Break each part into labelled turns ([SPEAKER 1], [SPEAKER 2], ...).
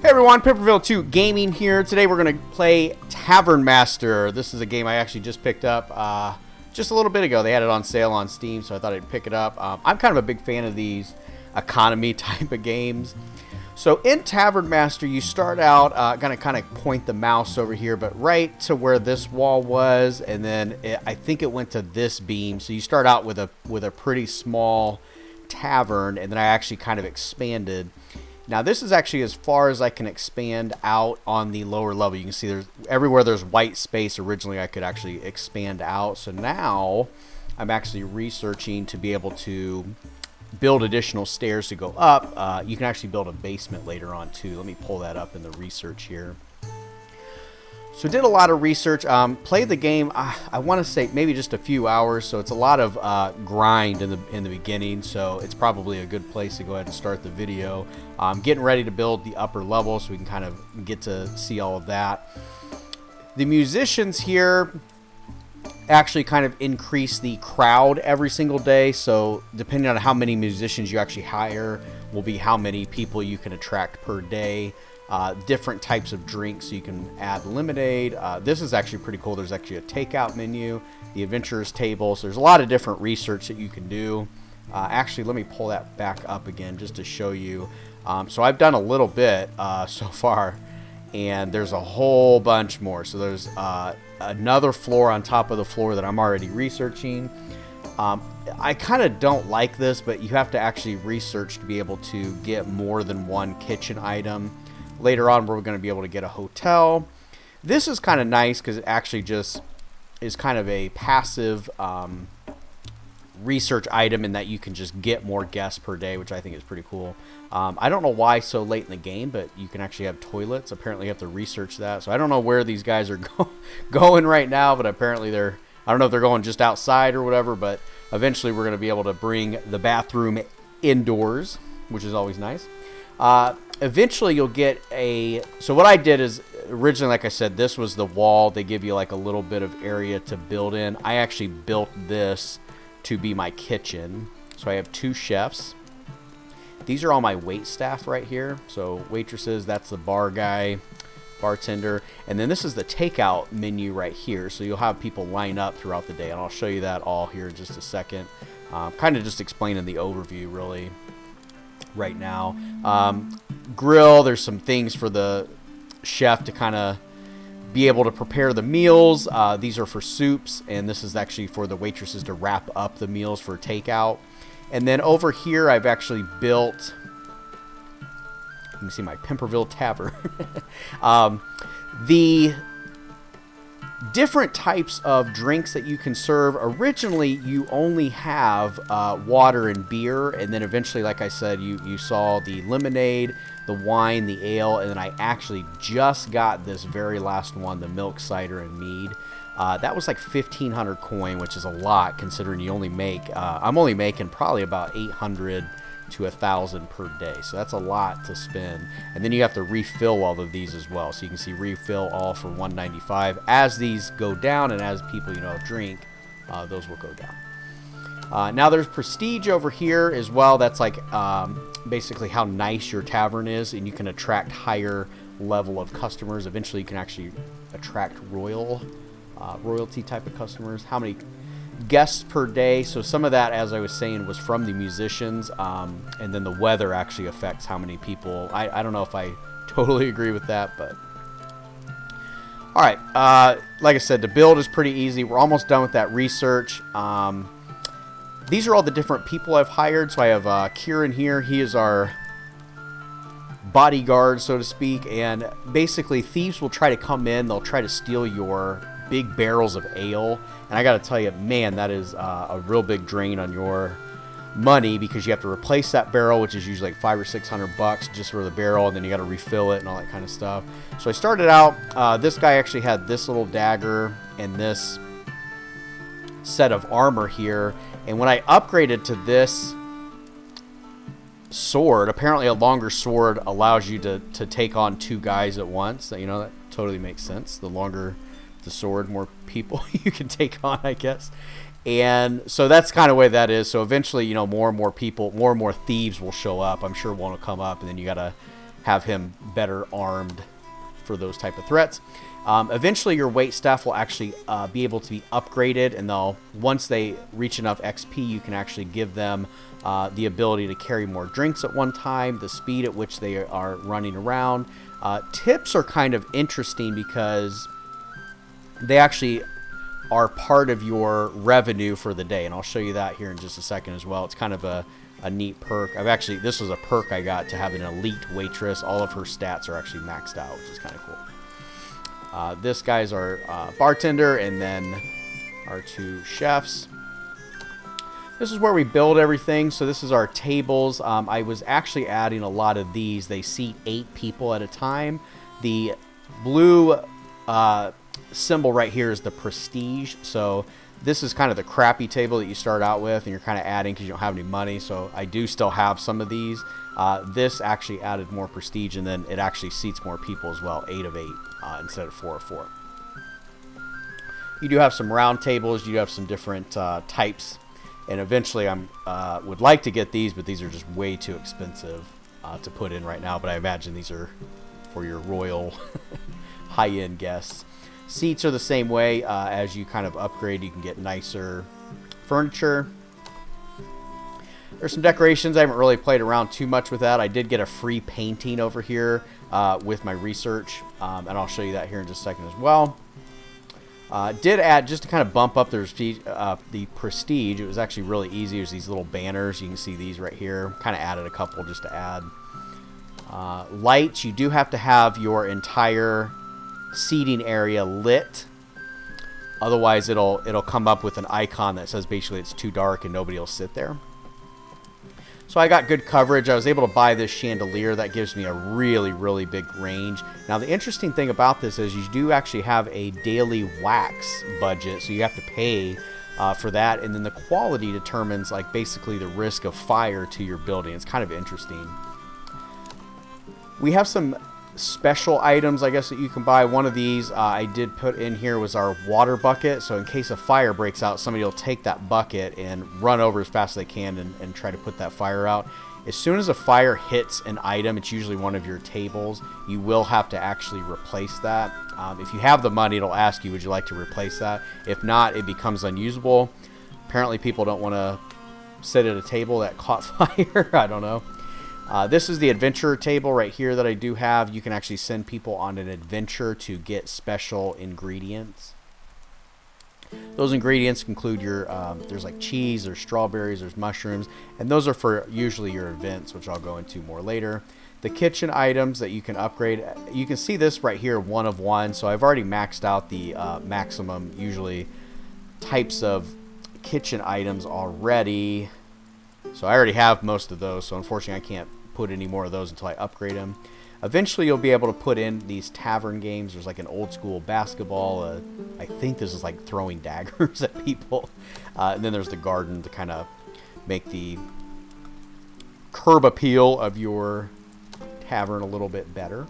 [SPEAKER 1] Hey everyone, Pepperville 2 Gaming here. Today we're going to play Tavern Master. This is a game I actually just picked up just a little bit ago. They had it on sale on Steam, so I thought I'd pick it up. I'm kind of a big fan of these economy type of games. So in Tavern Master, you start out, going to kind of point the mouse over here, but right to where this wall was, and then I think it went to this beam. So you start out with a pretty small tavern, and then I actually kind of expanded. Now this is actually as far as I can expand out on the lower level. You can see there's everywhere there's white space. Originally I could actually expand out. So now I'm actually researching to be able to build additional stairs to go up. You can actually build a basement later on too. Let me pull that up in the research here. So did a lot of research, played the game, I want to say maybe just a few hours, so it's a lot of grind in the beginning, so it's probably a good place to go ahead and start the video. Getting ready to build the upper level so we can kind of get to see all of that. The musicians here actually kind of increase the crowd every single day, so depending on how many musicians you actually hire will be how many people you can attract per day. Different types of drinks, so you can add lemonade. This is actually pretty cool. There's actually a takeout menu, the adventurers table, so there's a lot of different research that you can do. Actually, let me pull that back up again just to show you. So I've done a little bit so far, and there's a whole bunch more. So there's another floor on top of the floor that I'm already researching. I kind of don't like this, but you have to actually research to be able to get more than one kitchen item. Later on, we're going to be able to get a hotel. This is kind of nice because it actually just is kind of a passive research item in that you can just get more guests per day, which I think is pretty cool. I don't know why so late in the game, but you can actually have toilets. Apparently, you have to research that. So I don't know where these guys are going right now, but apparently I don't know if they're going just outside or whatever, but eventually we're going to be able to bring the bathroom indoors, which is always nice. Eventually you'll get so what I did is originally, like I said, this was the wall. They give you like a little bit of area to build in. I actually built this to be my kitchen. So I have two chefs. These are all my wait staff right here. So waitresses, that's the bar guy, bartender. And then this is the takeout menu right here. So you'll have people line up throughout the day. And I'll show you that all here in just a second. Kind of just explaining the overview really right now. Grill, there's some things for the chef to kind of be able to prepare the meals. These are for soups, and this is actually for the waitresses to wrap up the meals for takeout. And then over here I've actually built, you can see my Pemberville Tavern. The different types of drinks that you can serve. Originally you only have water and beer, and then eventually, like I said, you saw the lemonade, the wine, the ale, and then I actually just got this very last one, the milk, cider, and mead. That was like 1,500 coin, which is a lot considering you only make I'm only making probably about 800 to 1,000 per day, so that's a lot to spend. And then you have to refill all of these as well, so you can see refill all for 195. As these go down and as people drink, those will go down. Now there's prestige over here as well. That's like basically how nice your tavern is, and you can attract higher level of customers. Eventually you can actually attract royalty type of customers. How many guests per day? So some of that, as I was saying, was from the musicians, and then the weather actually affects how many people. I don't know if I totally agree with that, but all right. Like I said, the build is pretty easy. We're almost done with that research. These are all the different people I've hired. So I have Kieran here. He is our bodyguard, so to speak, and basically thieves will try to come in. They'll try to steal your big barrels of ale, and I gotta tell you, man, that is a real big drain on your money, because you have to replace that barrel, which is usually like $500 or $600 just for the barrel, and then you got to refill it and all that kind of stuff. So I started out, this guy actually had this little dagger and this set of armor here, and when I upgraded to this sword, apparently a longer sword allows you to take on two guys at once. That totally makes sense. The longer the sword, more people you can take on, I guess. And so that's kind of the way that is. So eventually, more and more people, more and more thieves will show up. I'm sure one will come up, and then you got to have him better armed for those type of threats. Eventually, your wait staff will actually be able to be upgraded, and once they reach enough XP, you can actually give them the ability to carry more drinks at one time, the speed at which they are running around. Tips are kind of interesting because they actually are part of your revenue for the day, and I'll show you that here in just a second as well. It's kind of a neat perk. This was a perk I got to have an elite waitress. All of her stats are actually maxed out, which is kind of cool. This guy's our bartender, and then our 2 chefs. This is where we build everything. So this is our tables. I was actually adding a lot of these. They seat 8 people at a time. The blue symbol right here is the prestige. So this is kind of the crappy table that you start out with, and you're kind of adding because you don't have any money. So I do still have some of these. This actually added more prestige, and then it actually seats more people as well, 8 of 8 instead of 4 of 4. You do have some round tables. You do have some different types, and eventually I would like to get these, but these are just way too expensive to put in right now. But I imagine these are for your royal high-end guests. Seats are the same way. As you kind of upgrade, you can get nicer furniture. There's some decorations. I haven't really played around too much with that. I did get a free painting over here with my research, and I'll show you that here in just a second as well. Did add, just to kind of bump up the prestige, it was actually really easy. There's these little banners. You can see these right here. Kind of added a couple just to add. Lights, you do have to have your entire seating area lit. Otherwise, it'll come up with an icon that says basically it's too dark and nobody will sit there. So I got good coverage. I was able to buy this chandelier. That gives me a really, really big range. Now, the interesting thing about this is you do actually have a daily wax budget, so you have to pay for that. And then the quality determines, like, basically the risk of fire to your building. It's kind of interesting. We have some special items, I guess, that you can buy. One of these I did put in here was our water bucket. So in case a fire breaks out, somebody will take that bucket and run over as fast as they can and try to put that fire out. As soon as a fire hits an item, it's usually one of your tables, you will have to actually replace that. If you have the money, it'll ask you, would you like to replace that? If not, it becomes unusable. Apparently people don't want to sit at a table that caught fire. I don't know. This is the adventure table right here that I do have. You can actually send people on an adventure to get special ingredients. Those ingredients include your, there's like cheese, there's strawberries, there's mushrooms, and those are for usually your events, which I'll go into more later. The kitchen items that you can upgrade, you can see this right here, 1 of 1. So I've already maxed out the maximum, usually, types of kitchen items already. So I already have most of those, so unfortunately I can't put any more of those until I upgrade them. Eventually you'll be able to put in these tavern games. There's like an old school basketball. I think this is like throwing daggers at people. And then there's the garden to kind of make the curb appeal of your tavern a little bit better.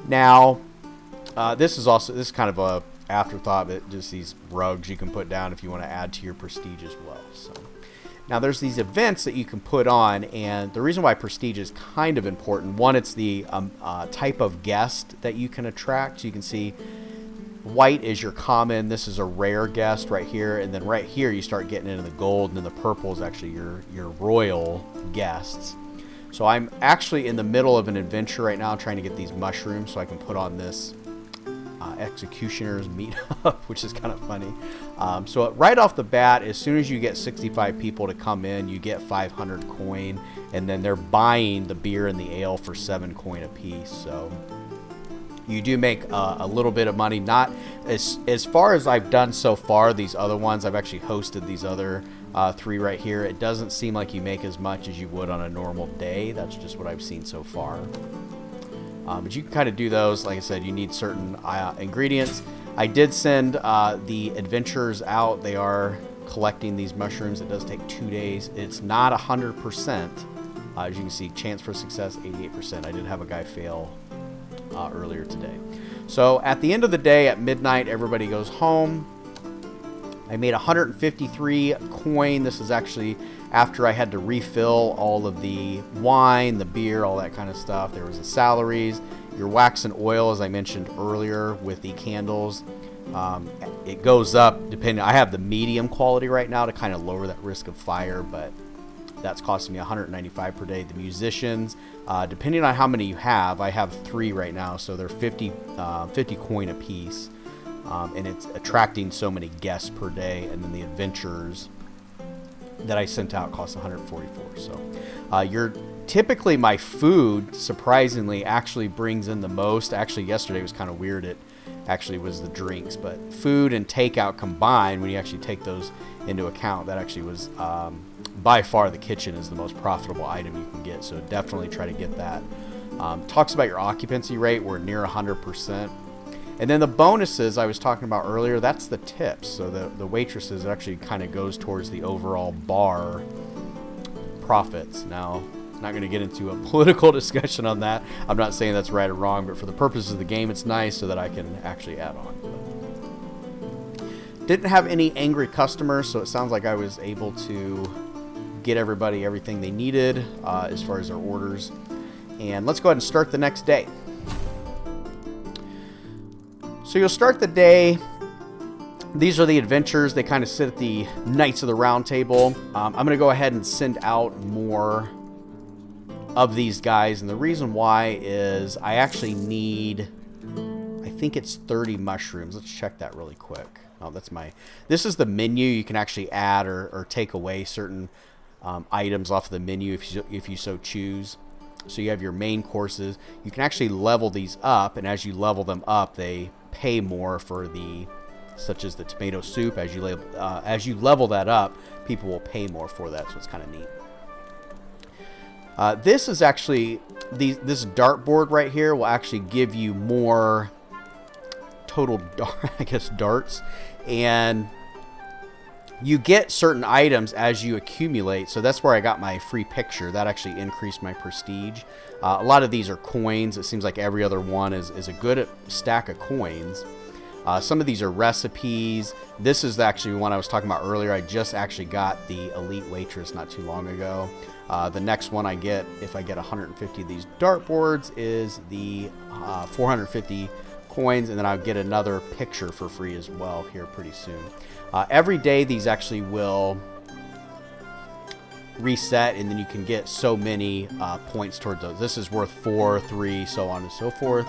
[SPEAKER 1] Now, this is kind of a afterthought, but just these rugs you can put down if you want to add to your prestige as well. So. Now, there's these events that you can put on, and the reason why prestige is kind of important, one, it's the type of guest that you can attract. So you can see white is your common, this is a rare guest right here, and then right here you start getting into the gold, and then the purple is actually your royal guests. So I'm actually in the middle of an adventure right now trying to get these mushrooms so I can put on this executioner's meetup, which is kind of funny. So right off the bat, as soon as you get 65 people to come in, you get 500 coin, and then they're buying the beer and the ale for 7 coin a piece. So you do make a little bit of money. Not as far as I've done so far. These other ones, I've actually hosted these other 3 right here. It doesn't seem like you make as much as you would on a normal day. That's just what I've seen so far. But you can kind of do those. Like I said, you need certain ingredients. I did send the adventurers out. They are collecting these mushrooms. It does take 2 days. It's not 100%. As you can see, chance for success, 88%. I did have a guy fail earlier today. So at the end of the day, at midnight, everybody goes home. I made 153 coin. This is actually after I had to refill all of the wine, the beer, all that kind of stuff. There was the salaries, your wax and oil, as I mentioned earlier, with the candles. It goes up depending. I have the medium quality right now to kind of lower that risk of fire, but that's costing me 195 per day. The musicians, depending on how many you have, I have 3 right now, so they're 50 coin a piece. And it's attracting so many guests per day. And then the adventurers that I sent out cost 144. So typically my food, surprisingly, actually brings in the most. Actually, yesterday was kind of weird. It actually was the drinks, but food and takeout combined, when you actually take those into account, that actually was by far the kitchen is the most profitable item you can get. So definitely try to get that. Talks about your occupancy rate. We're near 100%. And then the bonuses I was talking about earlier, that's the tips. So the waitresses actually kind of goes towards the overall bar profits. Now, I'm not going to get into a political discussion on that. I'm not saying that's right or wrong, but for the purposes of the game, it's nice so that I can actually add on. Didn't have any angry customers, so it sounds like I was able to get everybody everything they needed as far as their orders. And let's go ahead and start the next day. So you'll start the day. These are the adventures. They kind of sit at the Knights of the Round Table. I'm going to go ahead and send out more of these guys. And the reason why is I actually need, I think it's 30 mushrooms. Let's check that really quick. Oh, this is the menu. You can actually add or take away certain items off the menu if you so choose. So you have your main courses. You can actually level these up. And as you level them up, they pay more for such as the tomato soup. As you level that up, people will pay more for that, so it's kind of neat. This is actually this dartboard right here will actually give you more total darts, and you get certain items as you accumulate. So that's where I got my free picture. That actually increased my prestige. A lot of these are coins. It seems like every other one is a good stack of coins. Some of these are recipes. This is actually one I was talking about earlier. I just actually got the Elite Waitress not too long ago. The next one I get, if I get 150 of these dartboards, is the 450 coins, and then I'll get another picture for free as well here pretty soon. Every day these actually will reset, and then you can get so many points towards those. This is worth 4, 3, so on and so forth.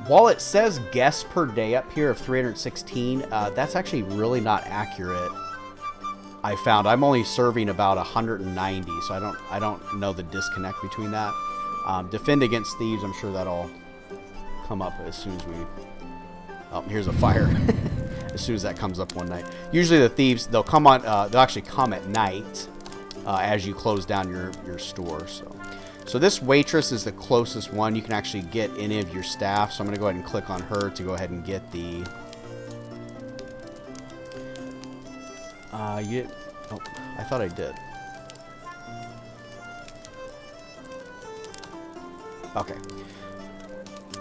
[SPEAKER 1] While it says guests per day up here of 316, that's actually really not accurate. I found I'm only serving about 190, so I don't know the disconnect between that. Defend against thieves, I'm sure that'll come up as soon as we. Oh, here's a fire. As soon as that comes up one night. Usually the thieves, they'll come on. They'll actually come at night as you close down your store. So this waitress is the closest one. You can actually get any of your staff. So I'm going to go ahead and click on her to go ahead and get the. Oh, I thought I did. Okay.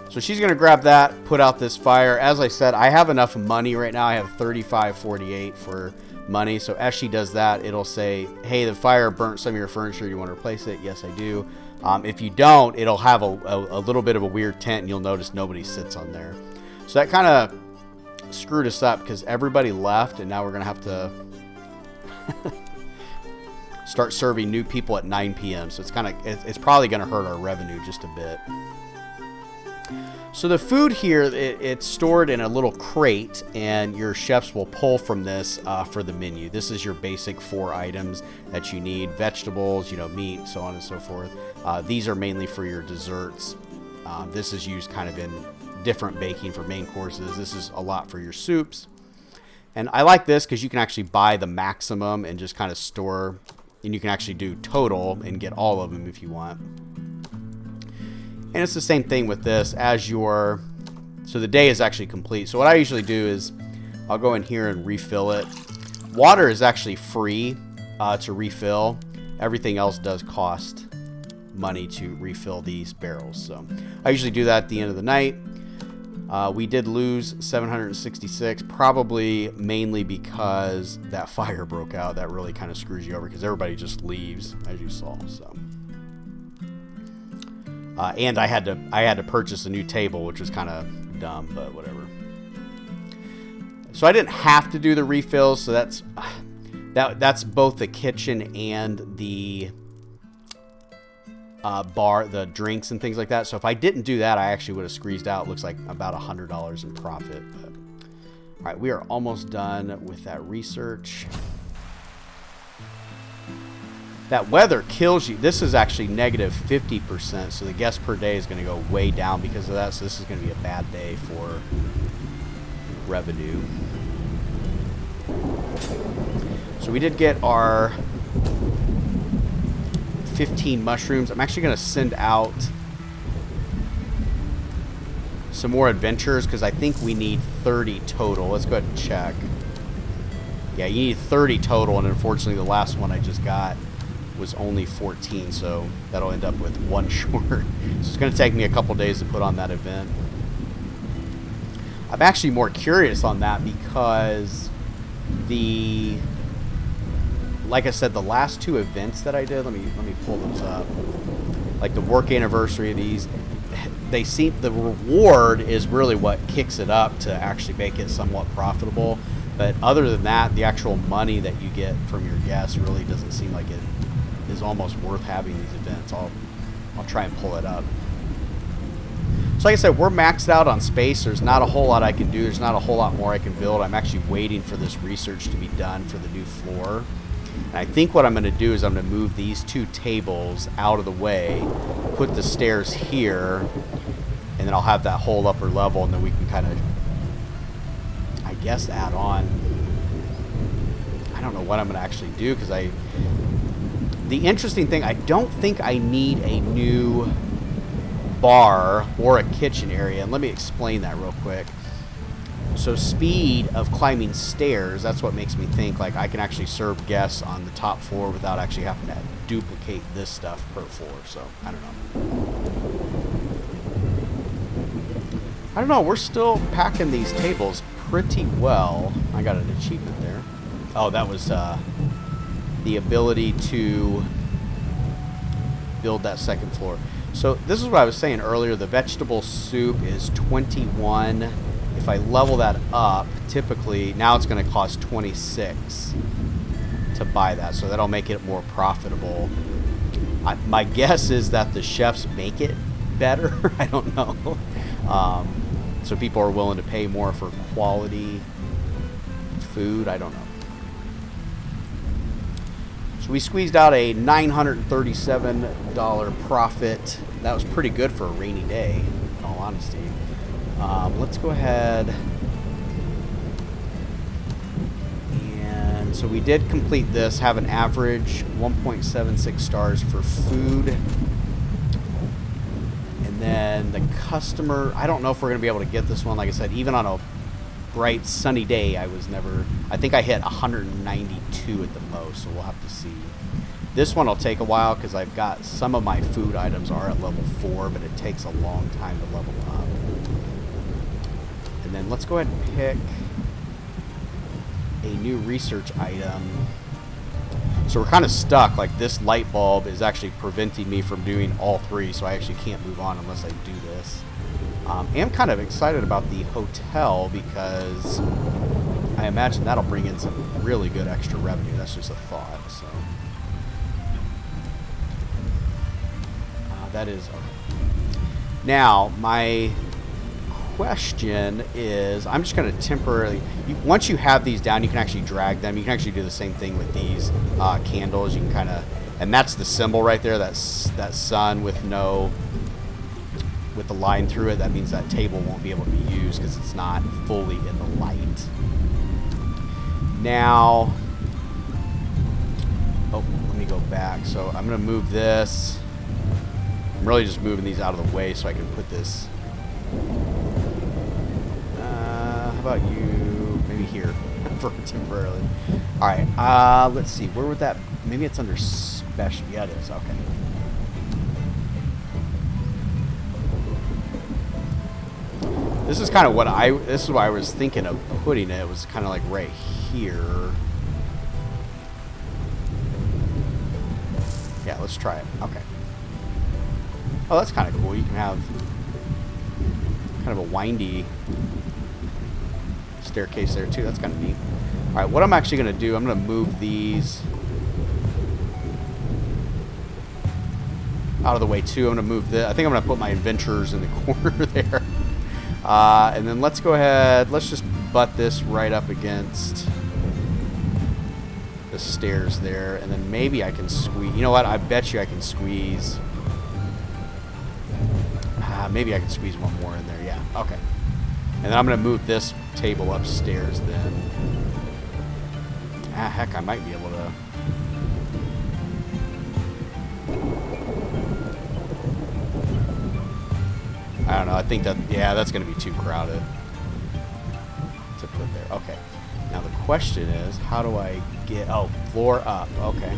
[SPEAKER 1] So she's going to grab that, put out this fire. As I said, I have enough money right now. I have 35.48 for money. So as she does that, it'll say, hey, the fire burnt some of your furniture. You want to replace it? Yes, I do. If you don't, it'll have a little bit of a weird tent, and you'll notice nobody sits on there. So that kind of screwed us up because everybody left, and now we're going to have to start serving new people at 9 p.m. So it's probably going to hurt our revenue just a bit. So the food here, it's stored in a little crate, and your chefs will pull from this for the menu. This is your basic 4 items that you need: vegetables, meat, so on and so forth. These are mainly for your desserts. This is used kind of in different baking for main courses. This is a lot for your soups. And I like this because you can actually buy the maximum and just kind of store, and you can actually do total and get all of them if you want. And it's the same thing with this so the day is actually complete. So what I usually do is I'll go in here and refill it. Water is actually free to refill. Everything else does cost money to refill these barrels. So I usually do that at the end of the night. We did lose 766, probably mainly because that fire broke out. That really kind of screws you over because everybody just leaves, as you saw. So, and I had to purchase a new table, which was kind of dumb, but whatever. So I didn't have to do the refills. So that's both the kitchen and the bar, the drinks and things like that. So if I didn't do that, I actually would have squeezed out, looks like about $100 in profit. But, all right, we are almost done with that research. That weather kills you. This is actually negative 50%, so the guests per day is going to go way down because of that. So this is going to be a bad day for revenue. So we did get our 15 mushrooms. I'm actually going to send out some more adventures because I think we need 30 total. Let's go ahead and check. Yeah, you need 30 total, and unfortunately the last one I just got was only 14, so that'll end up with one short. So it's going to take me a couple days to put on that event. I'm actually more curious on that because like I said, the last two events that I did, let me pull those up. Like the work anniversary of these, they seem, the reward is really what kicks it up to actually make it somewhat profitable. But other than that, the actual money that you get from your guests really doesn't seem like it is almost worth having these events. I'll try and pull it up. So like I said, we're maxed out on space. There's not a whole lot I can do. There's not a whole lot more I can build. I'm actually waiting for this research to be done for the new floor. And I think what I'm going to do is I'm going to move these two tables out of the way, put the stairs here, and then I'll have that whole upper level, and then we can kind of, I guess, add on. I don't know what I'm going to actually do because the interesting thing, I don't think I need a new bar or a kitchen area, and let me explain that real quick. So speed of climbing stairs, that's what makes me think like I can actually serve guests on the top floor without actually having to duplicate this stuff per floor. So I don't know. We're still packing these tables pretty well. I got an achievement there. Oh, that was the ability to build that second floor. So this is what I was saying earlier. The vegetable soup is 21. If I level that up, typically now it's going to cost 26 to buy that, so that'll make it more profitable. My guess is that the chefs make it better. I don't know. So people are willing to pay more for quality food. I don't know. So we squeezed out a $937 profit. That was pretty good for a rainy day, in all honesty. Let's go ahead. And so we did complete this, have an average 1.76 stars for food. And then the customer, I don't know if we're going to be able to get this one. Like I said, even on a bright sunny day, I think I hit 192 at the most, so we'll have to see. This one will take a while because I've got some of my food items are at level 4, but it takes a long time to level up. And then let's go ahead and pick a new research item. So we're kind of stuck. Like this light bulb is actually preventing me from doing all three, so I actually can't move on unless I do this. I am kind of excited about the hotel because I imagine that'll bring in some really good extra revenue. That's just a thought. So that is okay. Now my question is, I'm just going to temporarily, once you have these down, you can actually drag them. You can actually do the same thing with these candles. You can kind of, and that's the symbol right there. That's that sun with the line through it. That means that table won't be able to be used because it's not fully in the light. Now, oh, let me go back. So I'm going to move this. I'm really just moving these out of the way so I can put this. How about you? Maybe here for temporarily. All right. Let's see. Where would that? Maybe it's under special. Yeah, it is. Okay. This is kind of what this is why I was thinking of putting it. It was kind of like right here. Yeah, let's try it. Okay. Oh, that's kind of cool. You can have kind of a windy staircase there too. That's kind of neat. All right, what I'm actually going to do, I'm going to move these out of the way too. I'm going to move this. I think I'm going to put my adventurers in the corner there. And then let's go ahead. Let's just butt this right up against the stairs there. And then maybe I can squeeze. You know what? I bet you I can squeeze. Maybe I can squeeze one more in there. Yeah. Okay. And then I'm going to move this table upstairs then. Heck, I might be able to. I don't know. I think that, yeah, that's going to be too crowded to put there. Okay. Now the question is, how do I get, oh, floor up. Okay.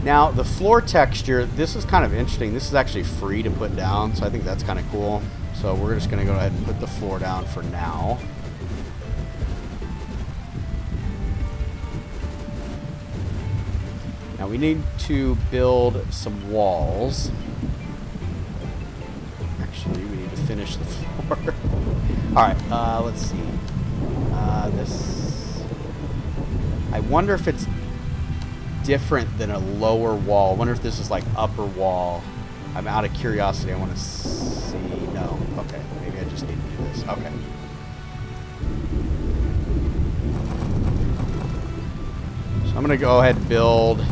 [SPEAKER 1] Now, the floor texture, this is kind of interesting. This is actually free to put down, so I think that's kind of cool. So we're just going to go ahead and put the floor down for now. Now we need to build some walls. Actually, we need to finish the floor. Alright, let's see. This... I wonder if it's different than a lower wall. I wonder if this is like upper wall. I'm out of curiosity. I want to see. No. Okay. Maybe I just need to do this. Okay. So I'm going to go ahead and build.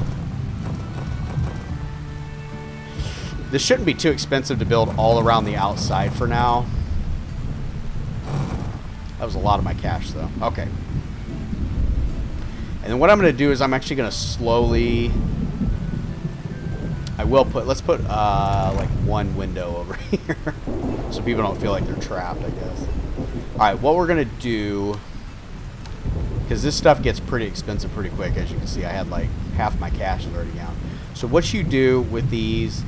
[SPEAKER 1] This shouldn't be too expensive to build all around the outside for now. That was a lot of my cash though. Okay. And then what I'm going to do is I'm actually going to slowly, I will put, let's put like one window over here so people don't feel like they're trapped, I guess. All right, what we're going to do, because this stuff gets pretty expensive pretty quick, as you can see. I had like half my cash is already down. So what you do with these,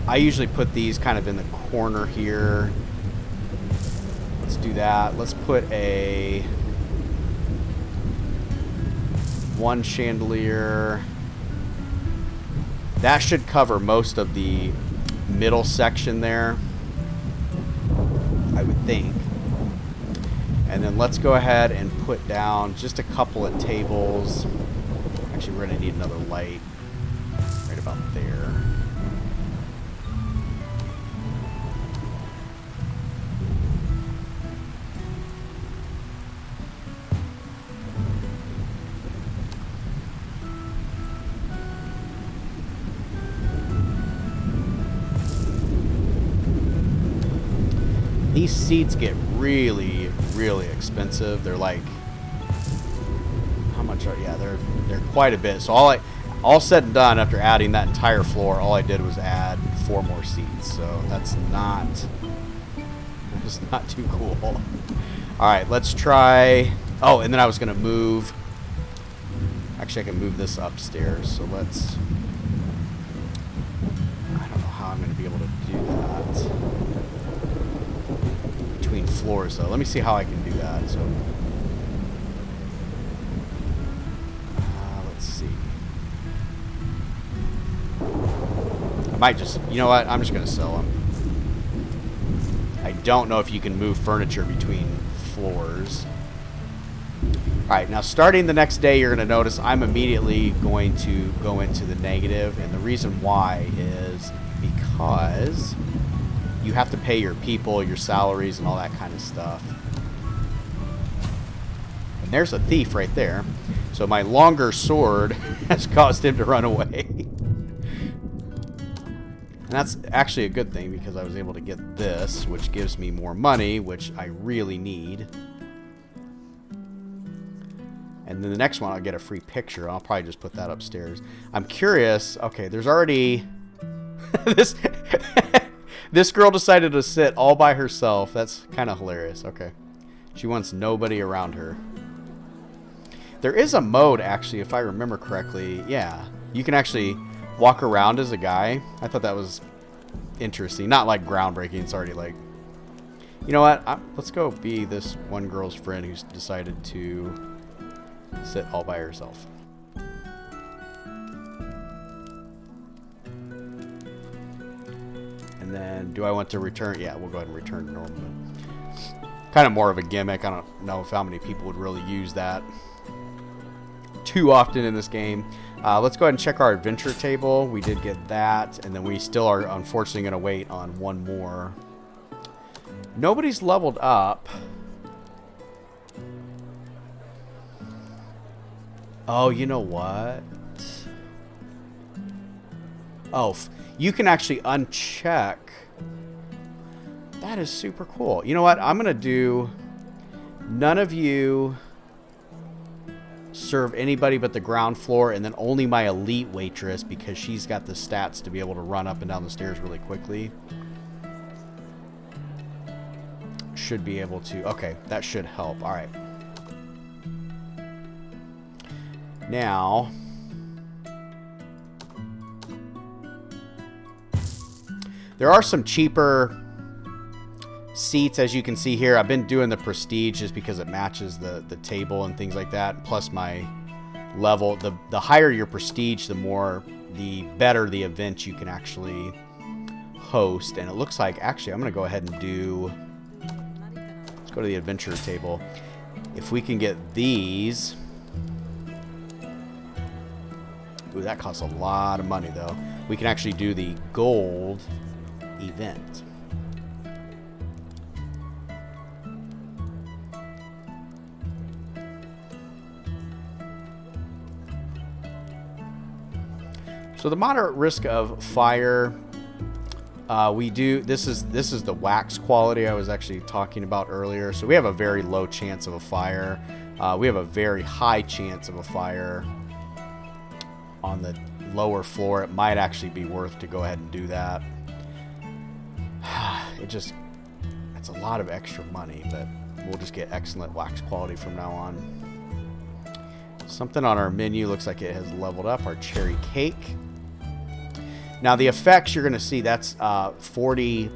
[SPEAKER 1] I usually put these kind of in the corner here. Let's do that. Let's put a one chandelier. That should cover most of the middle section there, I would think. And then let's go ahead and put down just a couple of tables. Actually, we're going to need another light right about there. These seats get really, really expensive. They're like, how much are, yeah, they're quite a bit. So all said and done, after adding that entire floor, all I did was add 4 more seats. So that's not too cool. All right, let's try, oh, and then I was gonna move, actually I can move this upstairs. So let's, I don't know how I'm gonna be able to do that. Between floors though. Let me see how I can do that. So let's see. I might just, you know what? I'm just gonna sell them. I don't know if you can move furniture between floors. Alright, now starting the next day, you're going to notice I'm immediately going to go into the negative, and the reason why is because you have to pay your people, your salaries, and all that kind of stuff. And there's a thief right there. So my longer sword has caused him to run away. And that's actually a good thing because I was able to get this, which gives me more money, which I really need. And then the next one, I'll get a free picture. I'll probably just put that upstairs. I'm curious. Okay, there's already... This girl decided to sit all by herself. That's kind of hilarious. Okay. She wants nobody around her. There is a mode, actually, if I remember correctly. Yeah. You can actually walk around as a guy. I thought that was interesting. Not like groundbreaking. It's already like, you know what? Let's go be this one girl's friend who's decided to sit all by herself. And then, do I want to return? Yeah, we'll go ahead and return to normal. Kind of more of a gimmick. I don't know how many people would really use that too often in this game. Let's go ahead and check our adventure table. We did get that, and then we still are unfortunately going to wait on one more. Nobody's leveled up. Oh, you know what? Oh, you can actually uncheck. That is super cool. You know what? I'm going to do none of you serve anybody but the ground floor, and then only my elite waitress, because she's got the stats to be able to run up and down the stairs really quickly. Should be able to. Okay, that should help. All right. Now, there are some cheaper seats, as you can see here. I've been doing the prestige just because it matches the table and things like that. Plus my level. The higher your prestige, the better the event you can actually host. And it looks like, actually, I'm going to go ahead and do, let's go to the adventure table. If we can get these. Ooh, that costs a lot of money, though. We can actually do the gold event. So the moderate risk of fire, we do. This is the wax quality I was actually talking about earlier. So we have a very low chance of a fire. We have a very high chance of a fire on the lower floor. It might actually be worth to go ahead and do that. It's a lot of extra money, but we'll just get excellent wax quality from now on. Something on our menu looks like it has leveled up. Our cherry cake. Now the effects you're going to see, that's 40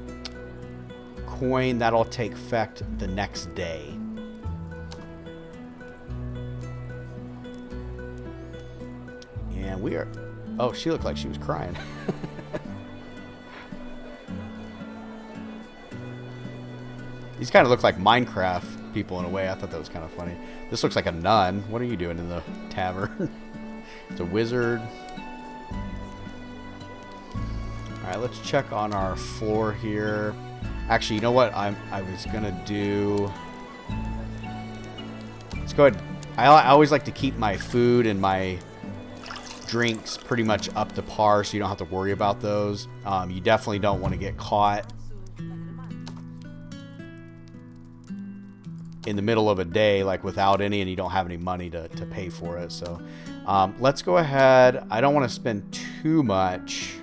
[SPEAKER 1] coin. That'll take effect the next day. And we are... Oh, she looked like she was crying. These kind of look like Minecraft people in a way. I thought that was kind of funny. This looks like a nun. What are you doing in the tavern? It's a wizard. Alright, let's check on our floor here. Actually, you know what I was going to do? Let's go ahead. I always like to keep my food and my drinks pretty much up to par, so you don't have to worry about those. You definitely don't want to get caught in the middle of a day, like without any, and you don't have any money to pay for it. So let's go ahead. I don't want to spend too much.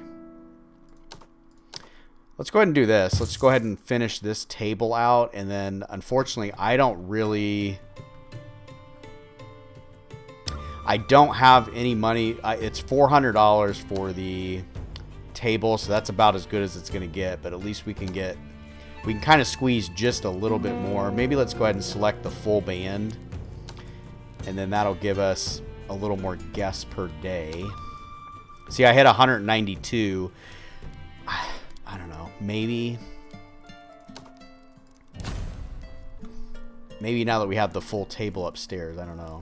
[SPEAKER 1] Let's go ahead and do this. Let's go ahead and finish this table out, and then unfortunately I don't have any money. It's $400 for the table, so that's about as good as it's going to get, but at least we can kind of squeeze just a little bit more. Maybe let's go ahead and select the full band, and then that'll give us a little more guests per day. See, I hit 192. I don't know. Maybe now that we have the full table upstairs, I don't know.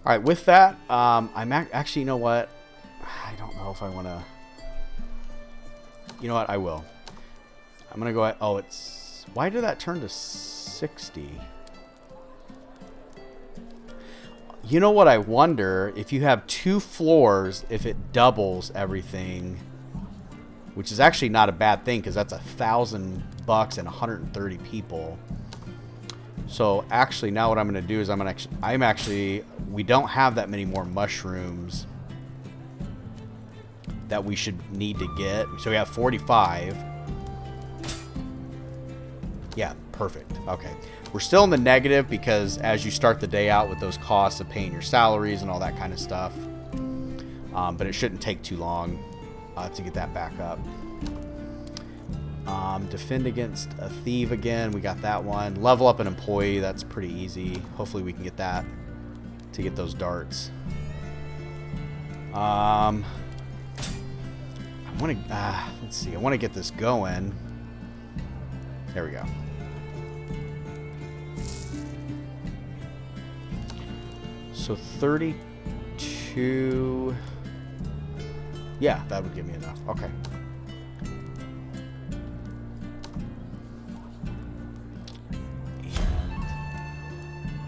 [SPEAKER 1] All right, with that, I'm actually, you know what? I don't know if I want to. You know what? I will. I'm gonna go. Oh, it's. Why did that turn to 60? You know what? I wonder if you have 2 floors, if it doubles everything, which is actually not a bad thing because that's $1,000 and 130 people. So actually, now what I'm going to do is we don't have that many more mushrooms that we should need to get. So we have 45. Yeah, perfect. Okay. We're still in the negative because as you start the day out with those costs of paying your salaries and all that kind of stuff. But it shouldn't take too long to get that back up. Defend against a thief again. We got that one. Level up an employee. That's pretty easy. Hopefully we can get that to get those darts. I want to, let's see. I want to get this going. There we go. So 32. Yeah, that would give me enough. Okay. And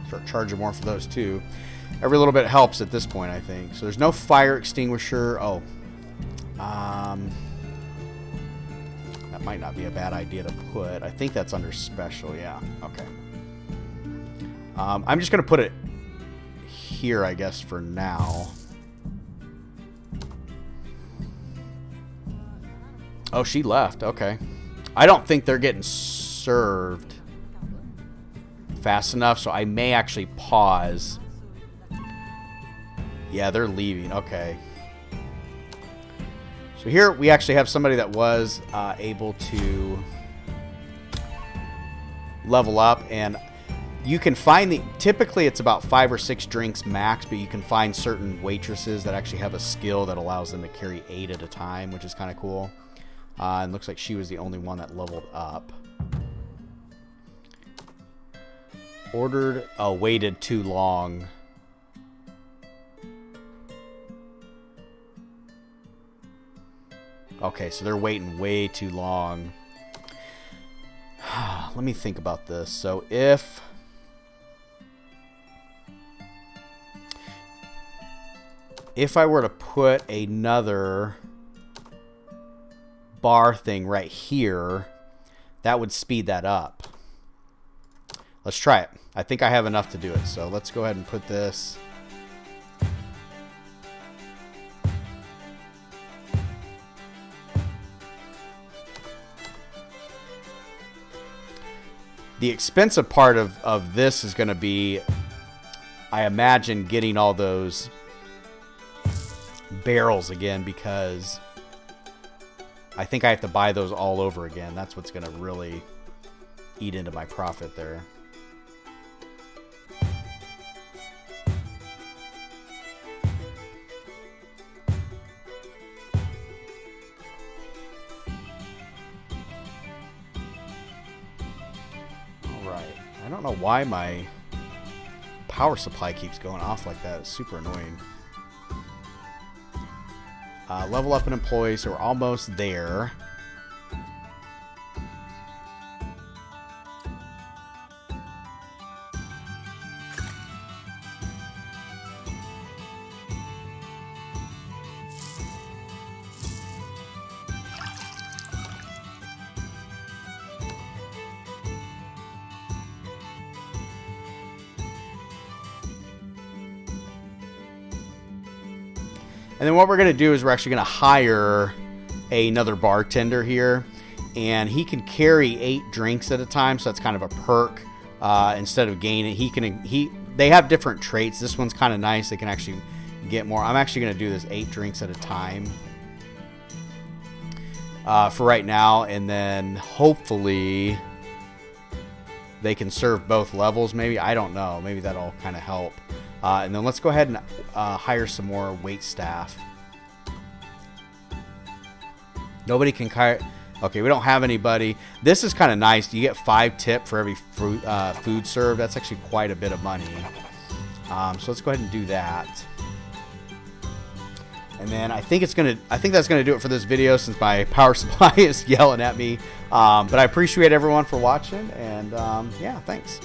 [SPEAKER 1] start charging more for those too. Every little bit helps at this point, I think. So there's no fire extinguisher. Oh. That might not be a bad idea to put. I think that's under special. Yeah. Okay. I'm just going to put it here, I guess, for now. Oh, she left. Okay. I don't think they're getting served fast enough, so I may actually pause. Yeah, they're leaving. Okay. So here we actually have somebody that was able to level up, and you can find typically it's about 5 or 6 drinks max, but you can find certain waitresses that actually have a skill that allows them to carry 8 at a time, which is kind of cool. And looks like she was the only one that leveled up. Ordered, waited too long. Okay, so they're waiting way too long. Let me think about this. So if I were to put another bar thing right here, that would speed that up. Let's try it. I think I have enough to do it. So let's go ahead and put this. The expensive part of this is going to be, I imagine, getting all those barrels again, because I think I have to buy those all over again. That's what's going to really eat into my profit there. I don't know why my power supply keeps going off like that. It's super annoying. Level up an employee, so we're almost there. And then what we're going to do is we're actually going to hire another bartender here. And he can carry 8 drinks at a time, so that's kind of a perk. Instead of gaining, they have different traits. This one's kind of nice. They can actually get more. I'm actually going to do this 8 drinks at a time for right now. And then hopefully they can serve both levels maybe. I don't know. Maybe that'll kind of help. And then let's go ahead and hire some more wait staff. Nobody can hire. Okay, we don't have anybody. This is kind of nice. You get 5 tip for every food served. That's actually quite a bit of money. So let's go ahead and do that. And then I think that's gonna do it for this video, since my power supply is yelling at me. But I appreciate everyone for watching, and yeah, thanks.